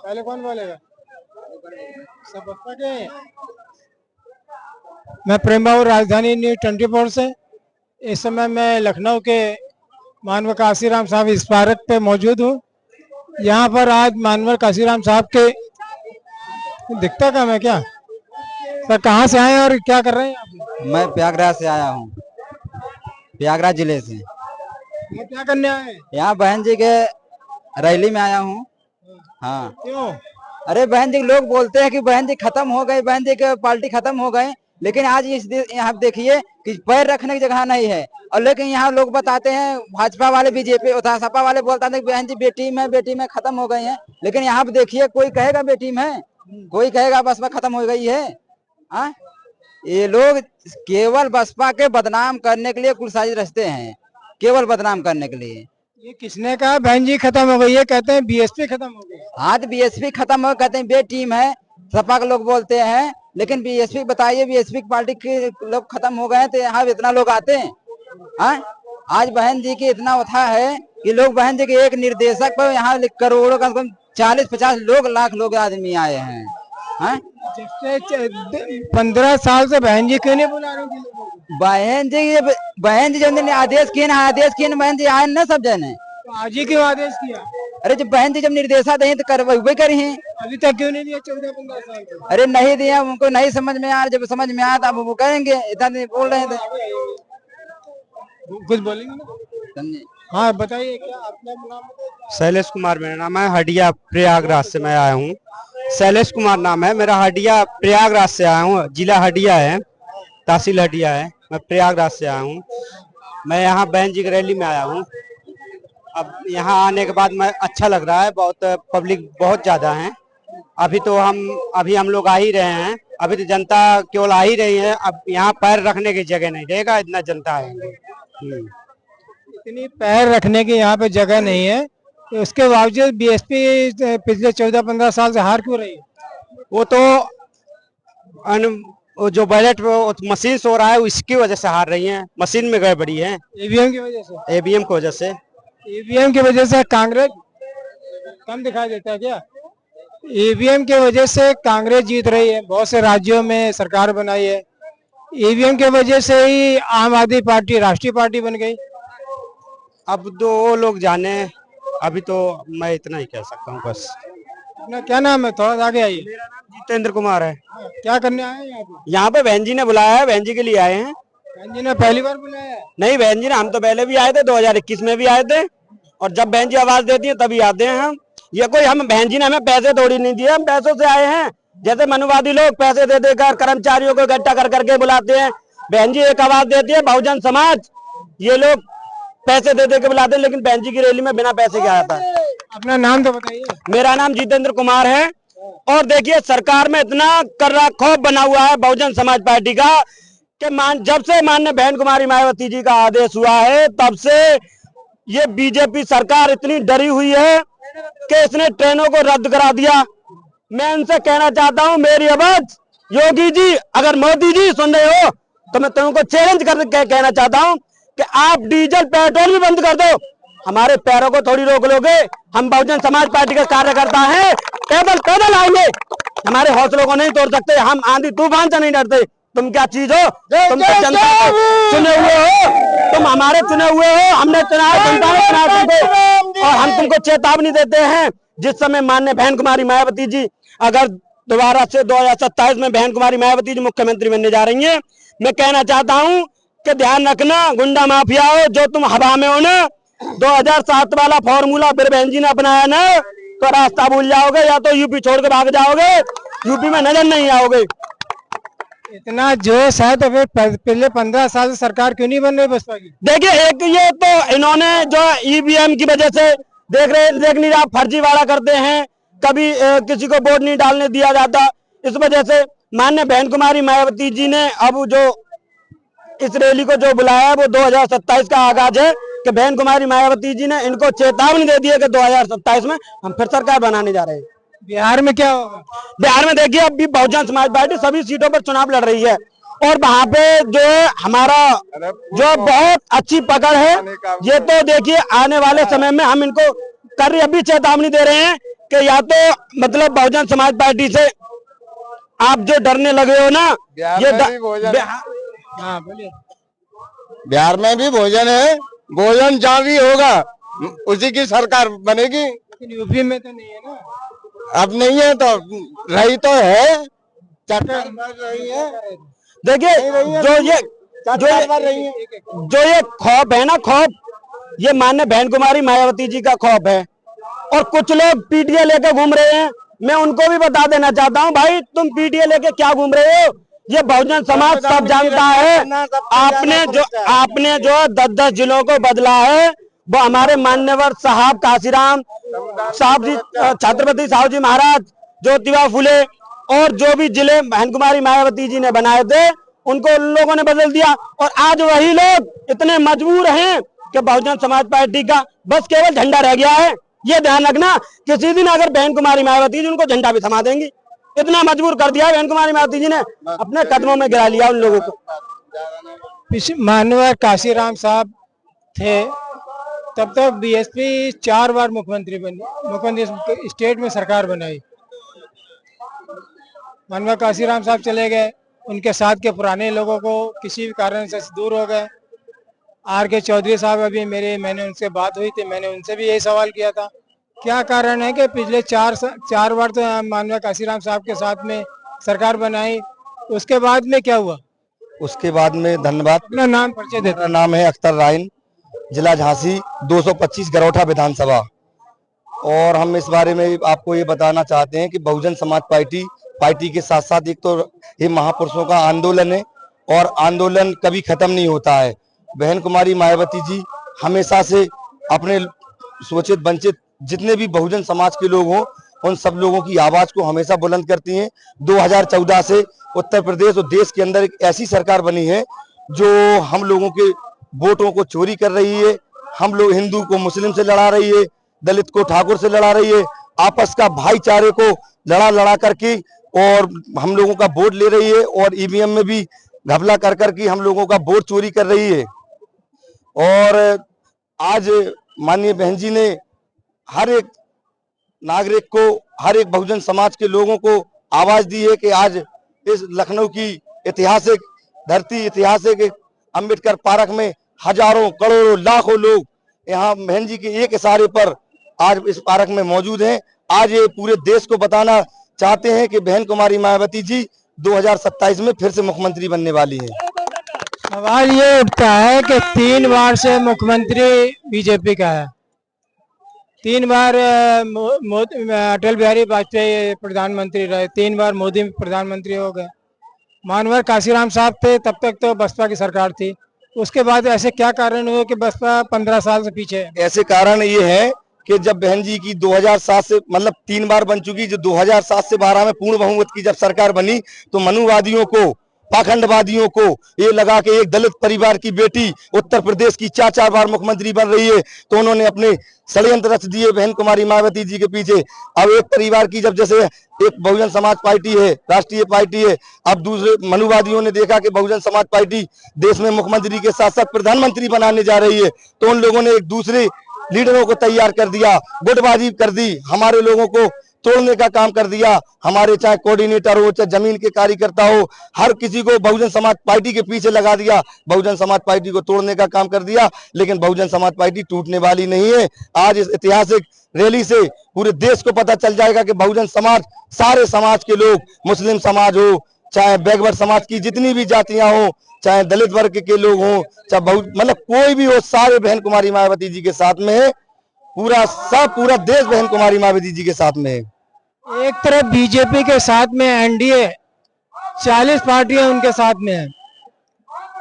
पहले कौन बोलेगा? सब बसपा के हैं। मैं प्रेम बाबू, राजधानी न्यूज 24 से। इस समय मैं लखनऊ के मानव काशीराम साहब स्मारक पे मौजूद हूँ। यहाँ पर आज मानव काशीराम साहब के दिखता कम है क्या? सर कहाँ से आए हैं और क्या कर रहे हैं आप? मैं प्रयागराज से आया हूँ, प्रयागराज जिले से। ये क्या करने आए हैं? यहाँ बहन जी के रैली में आया हूँ। हाँ, क्यों? अरे बहन जी लोग बोलते हैं कि बहन जी खत्म हो गए, बहन जी के पार्टी खत्म हो गए, लेकिन आज इस यहाँ देखिए कि पैर रखने की जगह नहीं है। और लेकिन यहाँ लोग बताते हैं, भाजपा वाले, बीजेपी सपा वाले बोलते हैं कि बहन जी बेटी में खत्म हो गई है। लेकिन यहाँ पे देखिए कोई कहेगा बेटी में, कोई कहेगा बसपा खत्म हो गई है। हाँ, ये लोग केवल बसपा के बदनाम करने के लिए कुल साजिश रचते हैं, केवल बदनाम करने के लिए। ये किसने कहा बहन जी खत्म हो गई है? कहते हैं बीएसपी खत्म हो गई। हाँ तो बीएसपी खत्म हो, कहते हैं बे टीम है, सपा के लोग बोलते हैं। लेकिन बीएसपी बताइए, बीएसपी की पार्टी के लोग खत्म हो गए तो यहाँ इतना लोग आते हैं? हाँ, आज बहन जी की इतना उठा है कि लोग बहन जी के एक निर्देशक पर यहाँ करोड़ों का 40-50 लोग, लाख लोग आदमी आए हैं। हाँ, 15 साल से बहन जी क्यों नहीं बुला रही? बहन जी जब आदेश किए ना, बहन जी आए ना सब जने। तो आज ही क्यों आदेश किया? अरे जब बहन जी जब निर्देशा दें तो करवे करी हैं। अभी तक क्यों नहीं दिया? 14-15 साल से। अरे नहीं दिया, उनको नहीं समझ में आ, जब समझ में आया तो अब वो करेंगे। इतना नहीं बोल रहे थे, कुछ बोलेंगे ना? समझे? हाँ बताइए, क्या अपना नाम? शैलेश कुमार मेरा नाम है, हडिया प्रयागराज से मैं आया हूँ। शैलेश कुमार नाम है मेरा, हडिया प्रयागराज से आया हूँ। जिला हडिया है, तहसील हडिया है। मैं प्रयागराज से आया हूँ। मैं यहाँ बहन जी की रैली में आया हूँ। अब यहाँ आने के बाद मैं अच्छा लग रहा है, बहुत पब्लिक बहुत ज्यादा है। अभी हम लोग आ ही रहे हैं, अभी तो जनता केवल आ ही रही है। अब यहाँ पैर रखने की जगह नहीं रहेगा, इतना जनता है। इतनी पैर रखने की यहाँ पे जगह नहीं है, तो उसके बावजूद बीएसपी पिछले 14-15 साल से हार क्यों रही है? वो तो जो बैलेट मशीन से हो रहा है उसकी वजह से हार रही हैं। मशीन में गड़बड़ी है, ईवीएम की वजह से। ईवीएम की वजह से। ईवीएम की वजह से कांग्रेस कम दिखाई देता है क्या? ईवीएम की वजह से कांग्रेस जीत रही है, बहुत से राज्यों में सरकार बनाई है। ईवीएम की वजह से ही आम आदमी पार्टी राष्ट्रीय पार्टी बन गई। अब तो वो लोग जाने, अभी तो मैं इतना ही कह सकता हूँ बस। अपना क्या नाम है? थोड़ा आगे आइए। मेरा नाम जितेंद्र कुमार है। क्या करने आए हैं यहाँ पे? यहाँ पे बहन जी ने बुलाया है, बहन जी के लिए आए हैं। बहन जी ने पहली बार बुलाया है? नहीं बहन जी ने, हम तो पहले भी आए थे, 2021 में भी आए थे। और जब बहन जी आवाज देती है तभी आते हैं हम। ये कोई हम बहन जी ने हमें पैसे थोड़ी नहीं दिए, हम पैसों से आए हैं। जैसे मनुवादी लोग पैसे दे देकर कर्मचारियों को इकट्ठा कर करके बुलाते हैं, बहन जी एक आवाज देती है, बहुजन समाज, ये लोग पैसे दे दे के बुलाते हैं। लेकिन बहन जी की रैली में बिना पैसे के आया था। अपना नाम तो बताइए। मेरा नाम जितेंद्र कुमार है। और देखिए सरकार में इतना कर्रा खौफ बना हुआ है बहुजन समाज पार्टी का कि जब से माननीय बहन कुमारी मायावती जी का आदेश हुआ है तब से ये बीजेपी सरकार इतनी डरी हुई है कि इसने ट्रेनों को रद्द करा दिया। मैं इनसे कहना चाहता हूं, मेरी आवाज योगी जी, अगर मोदी जी सुन रहे हो तो मैं तुमको चैलेंज करके कहना चाहता हूं कि आप डीजल पेट्रोल भी बंद कर दो, हमारे पैरों को थोड़ी रोक लोगे। हम बहुजन समाज पार्टी के कार्यकर्ता हैं, पैदल आएंगे, हमारे हौसलों को नहीं तोड़ सकते। हम आंधी तूफान से नहीं डरते। तुम क्या चीज हो? तुम तो जनता के चुने हुए हो, तुम हमारे चुने हुए हो, हमने चुना है, जनता ने चुना तुमको। और हम तुमको चेतावनी देते हैं, जिस समय माननीय बहन कुमारी मायावती जी अगर दोबारा से 2027 में बहन कुमारी मायावती जी मुख्यमंत्री बनने जा रही है, मैं कहना चाहता हूँ कि ध्यान रखना, गुंडा माफिया हो जो तुम हवा में हो ना, 2007 वाला फॉर्मूला फिर बहन जी ने अपनाया ना, तो रास्ता भूल जाओगे, या तो यूपी छोड़ के भाग जाओगे, यूपी में नजर नहीं आओगे। इतना जोश है तो फिर पहले 15 साल से सरकार क्यों नहीं बन रही बसपा की? देखिए, एक ये तो इन्होंने जो ईवीएम की वजह से देख नहीं रहा, फर्जीवाड़ा करते हैं, कभी किसी को वोट नहीं डालने दिया जाता। इस वजह से माननीय बहन कुमारी मायावती जी ने अब जो इस रैली को जो बुलाया है वो 2027 का आगाज है कि बहन कुमारी मायावती जी ने इनको चेतावनी दे दी है कि 2027 में हम फिर सरकार बनाने जा रहे हैं। बिहार में क्या होगा? बिहार में देखिए, अब भी बहुजन समाज पार्टी सभी सीटों पर चुनाव लड़ रही है और वहां पे जो हमारा जो बहुत अच्छी पकड़ है, ये तो देखिए आने वाले समय में हम इनको अभी चेतावनी दे रहे हैं कि या तो मतलब बहुजन समाज पार्टी से आप जो डरने लगे हो ना, ये हाँ बोलिए। बिहार में भी भोजन है, भोजन जहाँ भी होगा उसी की सरकार बनेगी। लेकिन यूपी में तो नहीं है ना। अब नहीं है तो रही तो है, सरकार बन रही है। देखिए जो ये खौफ है ना, खौफ ये माननीय बहन कुमारी मायावती जी का खौफ है, और कुछ लोग पीटीए लेके घूम रहे हैं। मैं उनको भी बता देना चाहता हूं, भाई तुम पीटीए लेके क्या घूम रहे हो, ये बहुजन समाज सब जानता है। आपने जो 10-10 जिलों को बदला है, वो हमारे मान्यवर साहब काशीराम साहब जी, छत्रपति साहू जी महाराज, ज्योतिबा फुले और जो भी जिले बहन कुमारी मायावती जी ने बनाए थे, उनको उन लोगों ने बदल दिया। और आज वही लोग इतने मजबूर हैं कि बहुजन समाज पार्टी का बस केवल झंडा रह गया है। ये ध्यान रखना, किसी दिन अगर बहन कुमारी मायावती जी उनको झंडा भी थमा देंगी। इतना मजबूर कर दिया बहन कुमारी मायावती जी ने, अपने कदमों में गिरा लिया उन लोगों को। माननीय काशीराम साहब थे तब तक बीएसपी 4 बार मुख्यमंत्री बनी, मुख्यमंत्री स्टेट में सरकार बनाई। माननीय काशीराम साहब चले गए, उनके साथ के पुराने लोगों को किसी भी कारण से दूर हो गए। आर.के. चौधरी साहब, अभी मैंने उनसे बात हुई थी, मैंने उनसे भी यही सवाल किया था, क्या कारण है कि पिछले 4 बार तो माननीय काशीराम साहब के साथ में सरकार बनाई, उसके बाद में क्या हुआ? उसके बाद में, धन्यवाद, अपना नाम परिचय देता। मेरा नाम है अख्तर राइन, जिला झांसी, 225 गरौठा विधानसभा। और हम इस बारे में आपको ये बताना चाहते हैं कि बहुजन समाज पार्टी के साथ साथ एक तो ये महापुरुषों का आंदोलन है, और आंदोलन कभी खत्म नहीं होता है। बहन कुमारी मायावती जी हमेशा से अपने शोषित वंचित जितने भी बहुजन समाज के लोग हों, उन सब लोगों की आवाज को हमेशा बुलंद करती हैं। 2014 से उत्तर प्रदेश और देश के अंदर एक ऐसी सरकार बनी है जो हम लोगों के वोटों को चोरी कर रही है, हम लोग हिंदू को मुस्लिम से लड़ा रही है, दलित को ठाकुर से लड़ा रही है, आपस का भाईचारे को लड़ा करके और हम लोगों का वोट ले रही है, और ईवीएम में भी घपला कर करके हम लोगों का वोट चोरी कर रही है। और आज माननीय बहन जी ने हर एक नागरिक को, हर एक बहुजन समाज के लोगों को आवाज दी है कि आज इस लखनऊ की ऐतिहासिक धरती, ऐतिहासिक अंबेडकर पार्क में हजारों, करोड़ों, लाखों लोग यहाँ बहन जी के एक इशारे पर आज इस पार्क में मौजूद हैं। आज ये पूरे देश को बताना चाहते हैं कि बहन कुमारी मायावती जी 2027 में फिर से मुख्यमंत्री बनने वाली हैं। सवाल ये उठता है कि 3 बार से मुख्यमंत्री बीजेपी का है, 3 बार अटल बिहारी वाजपेयी प्रधानमंत्री रहे, 3 बार मोदी प्रधानमंत्री हो गए। माननीय काशीराम साहब थे तब तक तो बसपा की सरकार थी, उसके बाद ऐसे क्या कारण हुए कि बसपा 15 साल से पीछे है? ऐसे कारण ये है कि जब बहन जी की 2007 से मतलब 3 बार बन चुकी, जो 2007 से 12 में पूर्ण बहुमत की जब सरकार बनी, तो मनुवादियों को, पाखंडवादियों को ये लगा कि एक दलित परिवार की बेटी उत्तर प्रदेश की 4 बार मुख्यमंत्री बन रही है, तो उन्होंने अपने षड्यंत्र रच दिए बहन कुमारी मायावती जी के पीछे। अब एक परिवार की, जब जैसे एक बहुजन समाज पार्टी है, राष्ट्रीय पार्टी है, अब दूसरे मनुवादियों ने देखा कि बहुजन समाज पार्टी देश में मुख्यमंत्री के साथ साथ प्रधानमंत्री बनाने जा रही है, तो उन लोगों ने एक दूसरे लीडरों को तैयार कर दिया, गुटबाजी कर दी, हमारे लोगों को तोड़ने का काम कर दिया। हमारे चाहे कोऑर्डिनेटर हो, चाहे जमीन के कार्यकर्ता हो, हर किसी को बहुजन समाज पार्टी के पीछे लगा दिया, बहुजन समाज पार्टी को तोड़ने का काम कर दिया। लेकिन बहुजन समाज पार्टी टूटने वाली नहीं है। आज इस ऐतिहासिक रैली से पूरे देश को पता चल जाएगा कि बहुजन समाज, सारे समाज के लोग, मुस्लिम समाज हो, चाहे बैकवर्ड समाज की जितनी भी जातियां हो, चाहे दलित वर्ग के लोग हों, चाहे मतलब कोई भी हो, सारे बहन कुमारी मायावती जी के साथ में है। पूरा देश बहन कुमारी मायावती जी के साथ में है। एक तरफ बीजेपी के साथ में एनडीए 40 पार्टियां उनके साथ में है,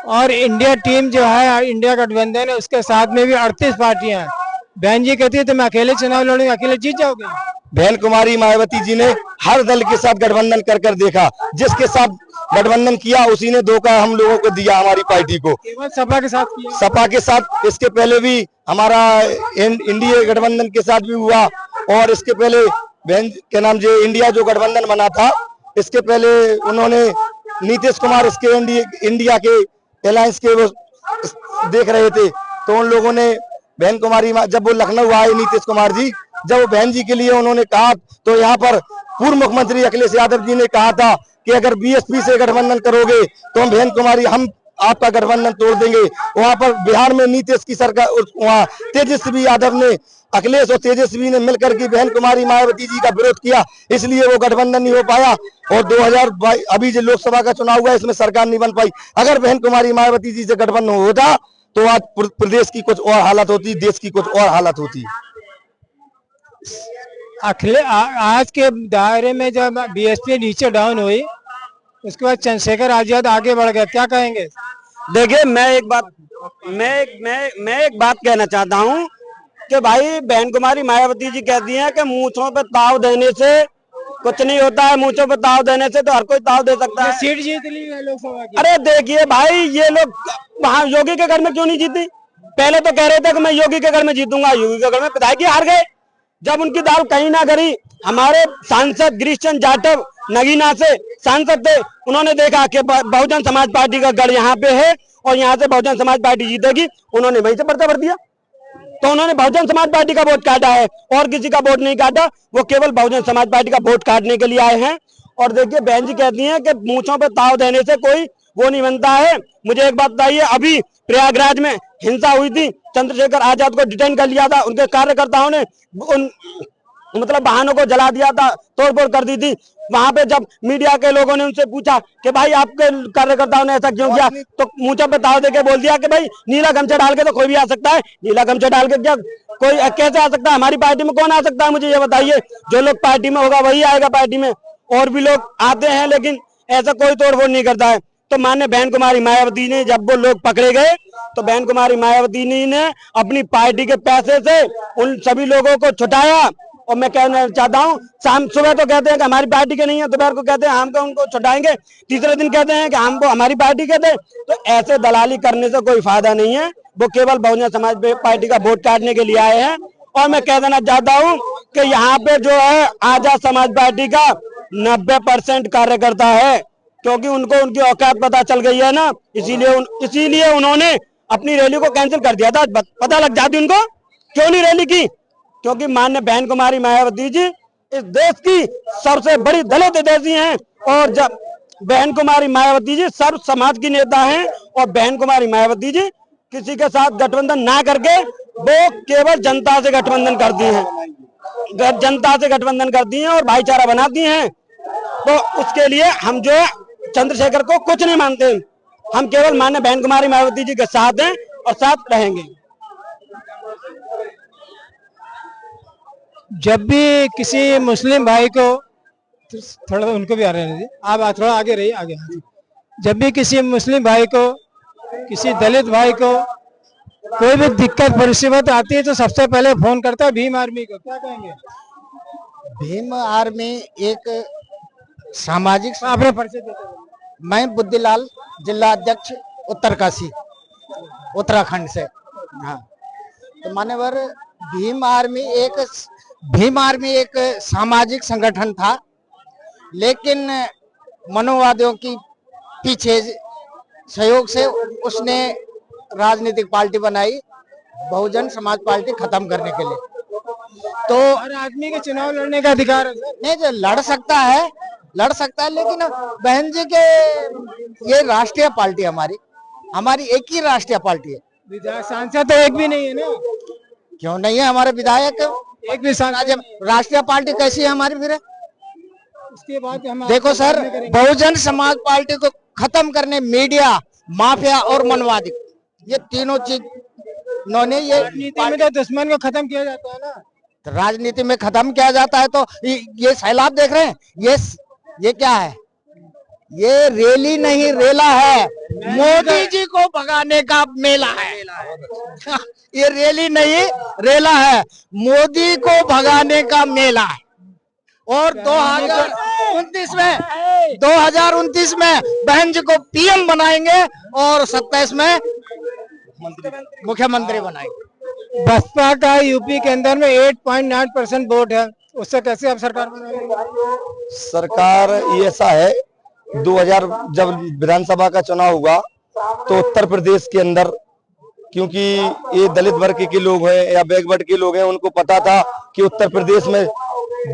और इंडिया टीम जो है, इंडिया गठबंधन है, उसके साथ में भी 38 पार्टियां हैं। बहन जी कहती है तो मैं अकेले चुनाव लड़ूंगी, अकेले जीत जाओगे? बहन कुमारी मायावती जी ने हर दल के साथ गठबंधन कर देखा, जिसके साथ गठबंधन किया उसी ने धोखा हम लोगों को दिया, हमारी पार्टी को। केवल सपा के साथ किया? सपा के साथ, इसके पहले भी हमारा इंडिया गठबंधन के साथ भी हुआ, और इसके पहले बहन के नाम जो इंडिया जो गठबंधन बना था, इसके पहले उन्होंने नीतीश कुमार इसके इंडिया के अलायंस के वो देख रहे थे, तो उन लोगों ने बहन कुमारी, जब वो लखनऊ आए नीतीश कुमार जी, जब वो बहन जी के लिए उन्होंने कहा तो यहाँ पर पूर्व मुख्यमंत्री अखिलेश यादव जी ने कहा था कि अगर बीएसपी से गठबंधन करोगे तो हम बहन कुमारी हम आपका गठबंधन तोड़ देंगे। वहां पर बिहार में नीतीश की सरकार, वहां तेजस्वी यादव ने, अखिलेश और तेजस्वी ने मिलकर के बहन कुमारी मायावती जी का विरोध किया, इसलिए वो गठबंधन नहीं हो पाया। और 2022 अभी जो लोकसभा का चुनाव हुआ इसमें सरकार नहीं बन पाई। अगर बहन कुमारी मायावती जी से गठबंधन होता तो आज प्रदेश की कुछ और हालत होती, देश की कुछ और हालत होती। आज के दायरे में जब बीएसपी नीचे डाउन हुई उसके बाद चंद्रशेखर आजाद आगे बढ़ गया, क्या कहेंगे? देखिए मैं एक बात कहना चाहता हूँ कि भाई बहन कुमारी मायावती जी कहती हैं कि मूंछों पे ताव देने से कुछ नहीं होता है, मूंछों पे ताव देने से तो हर कोई ताव दे सकता है। सीट जीत ली है लोकसभा की। अरे देखिए भाई, ये लोग वहां योगी के घर में क्यों नहीं जीती? पहले तो कह रहे थे कि मैं योगी के घर में जीतूंगा, योगी के घर में विधायक ही हार गए। जब उनकी दाल कहीं ना गई, हमारे सांसद गिरीश चंद्र जाटव नगीना से सांसद थे, उन्होंने देखा कि बहुजन समाज पार्टी का गढ़ यहाँ पे है और यहाँ से बहुजन समाज पार्टी जीतेगी, उन्होंने वहीं से पर्चा भर दिया। तो उन्होंने बहुजन समाज पार्टी का वोट काटा है और किसी का वोट नहीं काटा, वो केवल बहुजन समाज पार्टी का वोट काटने के लिए आए हैं। और देखिए बहन जी कहती हैं कि मूंछों पे ताव देने से कोई वो नहीं बनता है। मुझे एक बात बताइए, अभी प्रयागराज में हिंसा हुई थी, चंद्रशेखर आजाद को डिटेन कर लिया था, उनके कार्यकर्ताओं ने उन मतलब वाहनों को जला दिया था, तोड़फोड़ कर दी थी। वहां पे जब मीडिया के लोगों ने उनसे पूछा कि भाई आपके कार्यकर्ताओं ने ऐसा क्यों किया, तो मूंछों पे ताव देके बोल दिया कि भाई नीला गमछा डाल के तो कोई भी आ सकता है, नीला गमछा डाल के क्या कोई कैसे आ सकता है? हमारी पार्टी में कौन आ सकता है? मुझे ये बताइए। जो लोग पार्टी में होगा वही आएगा पार्टी में, और भी लोग आते हैं लेकिन ऐसा कोई तोड़फोड़ नहीं करता है। तो माननीय बहन कुमारी मायावती ने, जब वो लोग पकड़े गए तो बहन कुमारी मायावती ने अपनी पार्टी के पैसे से उन सभी लोगों को छुटाया। और मैं कहना चाहता हूँ, शाम सुबह तो कहते हैं कि हमारी पार्टी के नहीं है, दोपहर को कहते हैं हमको उनको छुटाएंगे, तीसरे दिन कहते हैं कि हमको हमारी पार्टी के थे। तो ऐसे दलाली करने से कोई फायदा नहीं है। वो केवल बहुजन समाज पार्टी का वोट काटने के लिए आए हैं। और मैं कह देना चाहता हूँ कि यहाँ पे जो है आजाद समाज पार्टी का 90% कार्यकर्ता है, क्योंकि उनको उनकी औकात पता चल गई है ना, इसीलिए उन्होंने अपनी रैली को कैंसिल कर दिया था। पता लग जाती उनको क्यों नहीं रैली की, क्योंकि माननीय बहन कुमारी मायावती जी इस देश की सबसे बड़ी दलित हितैषी हैं। और जब बहन कुमारी मायावती जी सर्व समाज की नेता हैं, और बहन कुमारी मायावती जी किसी के साथ गठबंधन ना करके वो केवल जनता से गठबंधन करती हैं, जनता से गठबंधन करती हैं और भाईचारा बनाती हैं। तो उसके लिए हम जो है चंद्रशेखर को कुछ नहीं मानते, हम केवल माननीय बहन कुमारी मायावती जी के साथ हैं और साथ रहेंगे। जब भी किसी मुस्लिम भाई को, थोड़ा उनको भी आ रहे हैं, आप थोड़ा आगे रहिए, आगे। जब भी किसी मुस्लिम भाई को, किसी दलित भाई को कोई भी दिक्कत मुसीबत आती है तो सबसे पहले फोन करता है भीम आर्मी को, क्या कहेंगे? भीम आर्मी एक सामाजिक, आपने परिचय देते हैं। मैं बुद्धिलाल, जिला अध्यक्ष उत्तरकाशी, उत्तराखंड से। हाँ, तो मान्यवर भीम आर्मी एक सामाजिक संगठन था, लेकिन मनोवादियों की पीछे सहयोग से उसने राजनीतिक पार्टी बनाई, बहुजन समाज पार्टी खत्म करने के लिए। तो हर आदमी के चुनाव लड़ने का अधिकार है सर। नहीं, जो लड़ सकता है, लेकिन बहन जी के ये राष्ट्रीय पार्टी हमारी एक ही राष्ट्रीय पार्टी है। विधायक सांसद तो एक भी नहीं है ना? क्यों नहीं है? हमारे विधायक एक भी सांसद। राष्ट्रीय पार्टी कैसी है हमारी फिर? उसके बाद हम देखो सर, बहुजन समाज पार्टी को खत्म करने मीडिया, माफिया और मनवादी, ये तीनों चीज इन्होंने, ये राजनीति में तो दुश्मन को खत्म किया जाता है ना। तो राजनीति में खत्म किया जाता है। तो ये सैलाब देख रहे हैं, ये क्या है? ये रैली नहीं, रेला है। मोदी जी को भगाने का मेला है। ये रैली नहीं, रेला है। मोदी को भगाने का मेला है। और 2029 में बहन जी को पीएम बनाएंगे और 27 में मुख्यमंत्री बनाएंगे। बसपा का यूपी के अंदर में 8.9% वोट है, उससे कैसे आप सरकार बनाएंगे? सरकार ये ऐसा है, 2000 जब विधानसभा का चुनाव हुआ तो उत्तर प्रदेश के अंदर क्योंकि ये दलित वर्ग के लोग हैं या बैकवर्ड के लोग हैं, उनको पता था कि उत्तर प्रदेश में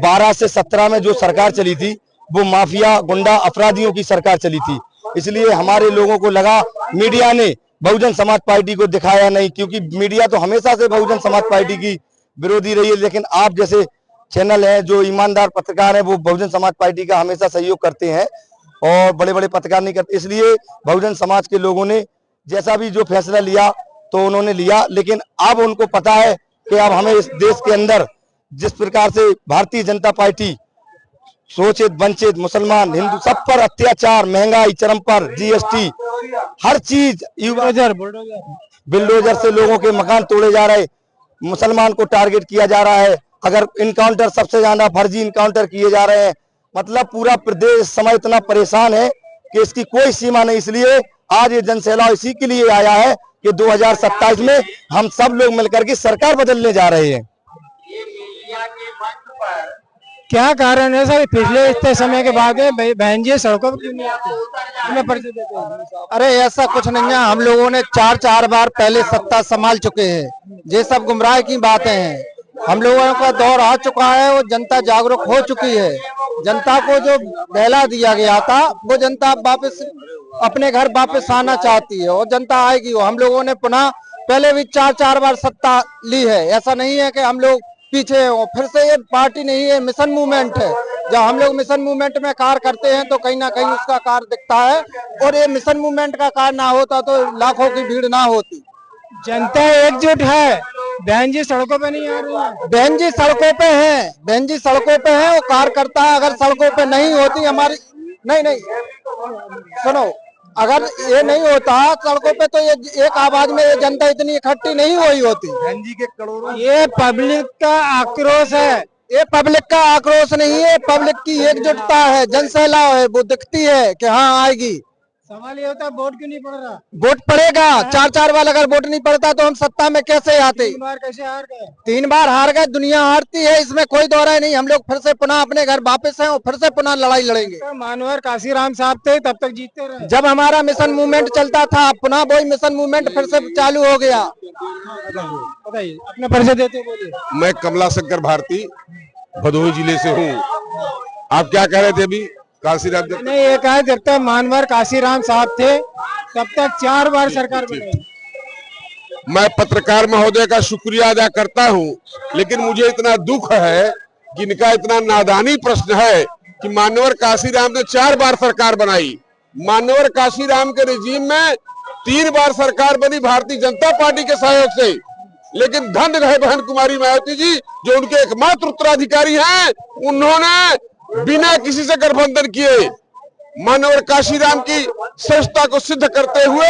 12 से 17 में जो सरकार चली थी वो माफिया गुंडा अपराधियों की सरकार चली थी। इसलिए हमारे लोगों को लगा मीडिया ने बहुजन समाज पार्टी को दिखाया नहीं, क्योंकि मीडिया तो हमेशा से बहुजन समाज पार्टी की विरोधी रही है, लेकिन आप जैसे चैनल हैं जो ईमानदार पत्रकार हैं वो बहुजन समाज पार्टी का हमेशा सहयोग करते हैं और बड़े बड़े पत्रकार नहीं करते। इसलिए बहुजन समाज के लोगों ने जैसा भी जो फैसला लिया तो उन्होंने लिया, लेकिन अब उनको पता है कि अब हमें इस देश के अंदर जिस प्रकार से भारतीय जनता पार्टी शोषित वंचित मुसलमान हिंदू सब पर अत्याचार, महंगाई चरम पर, जीएसटी हर चीज, बिल्डोजर से लोगों के मकान तोड़े जा रहे, मुसलमान को टारगेट किया जा रहा है, अगर इनकाउंटर सबसे ज्यादा फर्जी इनकाउंटर किए जा रहे हैं। मतलब पूरा प्रदेश इस समय इतना परेशान है कि इसकी कोई सीमा नहीं। इसलिए आज ये जनसैलाब इसी के लिए आया है कि 2027 में हम सब लोग मिलकर के सरकार बदलने जा रहे हैं। क्या कारण है सर, पिछले इतने समय के बाद बहन जी सड़कों पर क्यों नहीं आती? हमें परिचय देते हैं। अरे ऐसा कुछ नहीं है, हम लोगों ने 4 बार पहले सत्ता संभाल चुके हैं, ये सब गुमराह की बातें हैं। हम लोगों का दौर आ चुका है, वो जनता जागरूक हो चुकी है। जनता को जो बहला दिया गया था वो जनता वापस अपने घर वापस आना चाहती है और जनता आएगी। हम लोगों ने पुनः पहले भी 4 बार सत्ता ली है, ऐसा नहीं है कि हम लोग पीछे हैं। फिर से ये पार्टी नहीं है, मिशन मूवमेंट है। जब हम लोग मिशन मूवमेंट में कार्य करते हैं तो कहीं ना कहीं उसका कार्य दिखता है, और ये मिशन मूवमेंट का कार्य ना होता तो लाखों की भीड़ ना होती। जनता एकजुट है, बहन जी सड़कों पे नहीं आ रही है। बहन जी सड़कों पे हैं, बहन जी सड़कों पे हैं, वो कार्य करता है। अगर सड़कों पे नहीं होती हमारी, नहीं सुनो, अगर ये नहीं होता सड़कों पे तो ये एक आवाज में ये जनता इतनी इकट्ठी नहीं हुई होती। बहन जी के करोड़ों, ये पब्लिक का आक्रोश है, ये पब्लिक का आक्रोश नहीं है, पब्लिक की एकजुटता है, जनसैलाब है, वो दिखती है कि हाँ आएगी। सवाल ये होता है वोट क्यों नहीं पड़ रहा? वोट पड़ेगा, 4 बार अगर वोट नहीं पड़ता तो हम सत्ता में कैसे आते? 3 बार कैसे हार गए? 3 बार हार गए, दुनिया हारती है, इसमें कोई दौरा नहीं। हम लोग फिर से पुनः अपने घर वापस हैं और फिर से पुनः लड़ाई लड़ेंगे। तो मानवर काशीराम साहब थे तब तक जीतते रहे। जब हमारा मिशन मूवमेंट चलता था, पुनः वही मिशन मूवमेंट फिर से चालू हो गया। बताइए, अपना परिचय देते बोलिए। मैं कमला शंकर भारती भदोही जिले से हूँ। आप क्या कह रहे थे अभी? काशीराम नहीं, ये कहा जब तक मानवर काशीराम साहब थे तब तक 4 बार सरकार बनी। मैं पत्रकार महोदय का शुक्रिया अदा करता हूँ, लेकिन मुझे इतना दुख है कि इनका इतना नादानी प्रश्न है कि मानवर काशीराम ने 4 बार सरकार बनाई। मानवर काशीराम के रिजीम में 3 बार सरकार बनी भारतीय जनता पार्टी के सहयोग से, लेकिन धन्य रहे बहन कुमारी मायावती जी जो उनके एकमात्र उत्तराधिकारी हैं। उन्होंने बिना किसी से गठबंधन किए मानवर काशीराम की श्रेष्ठता को सिद्ध करते हुए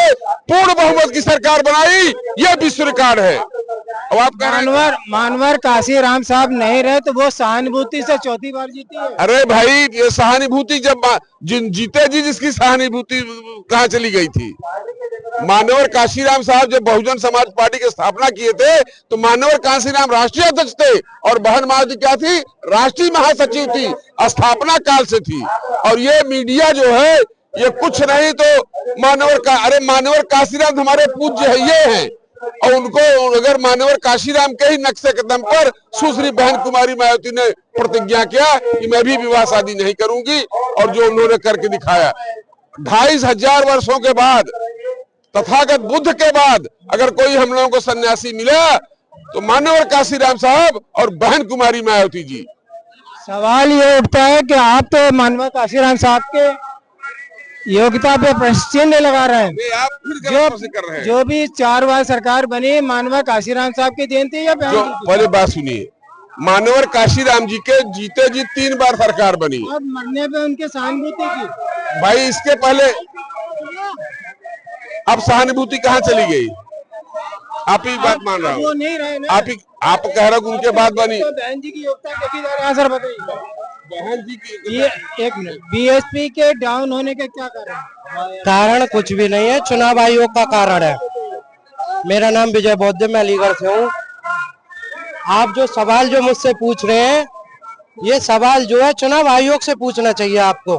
पूर्ण बहुमत की सरकार बनाई। यह विश्व रिकॉर्ड है। अब आप कह रहे हैं मानवर काशीराम साहब नहीं रहे तो वो सहानुभूति से 4थी बार जीती है। अरे भाई, ये सहानुभूति जब जीते जी जिसकी सहानुभूति कहाँ चली गई थी? मानवर काशीराम साहब जब बहुजन समाज पार्टी की स्थापना किए थे तो मानवर काशीराम राष्ट्रीय अध्यक्ष थे और बहन मायावती क्या थी? राष्ट्रीय महासचिव थी, स्थापना काल से थी। और ये मीडिया जो है ये कुछ नहीं तो मानवर काशीराम हमारे पूज्य है ये हैं, और उनको अगर मानवर काशीराम के ही नक्शे कदम पर सुश्री बहन कुमारी मायावती ने प्रतिज्ञा किया कि मैं भी विवाह शादी नहीं करूंगी, और जो उन्होंने करके दिखाया 2500 वर्षों के बाद, तथागत बुद्ध के बाद अगर कोई हम लोगों को सन्यासी मिला तो मानवर काशीराम साहब और बहन कुमारी मायावती जी। सवाल ये उठता है कि आप तो मानवर काशीराम साहब के योग्यता पे प्रश्न चिन्ह लगा रहे हैं। आप फिर गलत प्रश्न कर रहे हैं। जो भी 4 बार सरकार बनी मानवर काशीराम साहब की देन थी या बहन जो जी की? पहले बात सुनिए, मानवर काशीराम जी के जीते जी 3 बार सरकार बनी। अब मरने पे उनके सहानुभूति की भाई इसके पहले अब सहानुभूति कहाँ चली गई? आप ही बात मान रहा वो हूँ, नहीं रहे ना। आप कह रहे हो उनके बाद बनी। तो बहन जी की योग्यता देखी जा रही है। सर बताइए, बहन जी की ये एक मिनट, बीएसपी के डाउन होने के क्या कारण? कारण कुछ भी नहीं है, चुनाव आयोग का कारण है। मेरा नाम विजय बौद्ध, मैं अलीगढ़ से हूँ। आप जो सवाल जो मुझसे पूछ रहे हैं, ये सवाल जो है चुनाव आयोग से पूछना चाहिए आपको।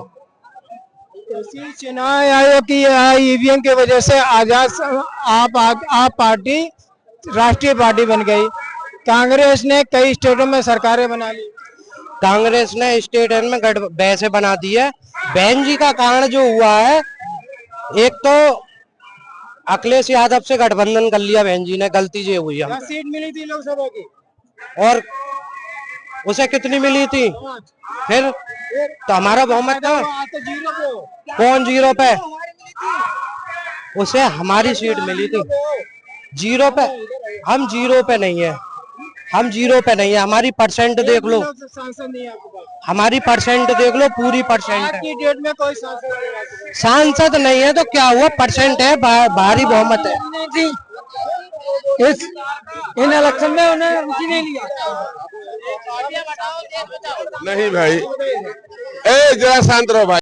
इसी चुनाव आयोग की ईवीएम की वजह से आजाद आप पार्टी राष्ट्रीय पार्टी बन गई। कांग्रेस ने कई स्टेटों में सरकारें बना ली। कांग्रेस ने स्टेट में वैसे बना दी है। बहन जी का कारण जो हुआ है, एक तो अखिलेश यादव से गठबंधन कर लिया बहन जी ने, गलती ये हुई है। सीट मिली थी लोकसभा की और उसे कितनी मिली थी? फिर तो हमारा बहुमत था। कौन जीरो पे? उसे हमारी सीट मिली थी। जीरो पे? हम जीरो पे नहीं है, हम जीरो पे नहीं है। हमारी परसेंट देख लो, हमारी परसेंट देख लो, पूरी परसेंट है। डेट में कोई सांसद सांसद नहीं है तो क्या हुआ? परसेंट है, भारी बहुमत है। इन इलेक्शन में उन्हें रुचि नहीं लिया। नहीं भाई, ए जरा शांत रहो भाई।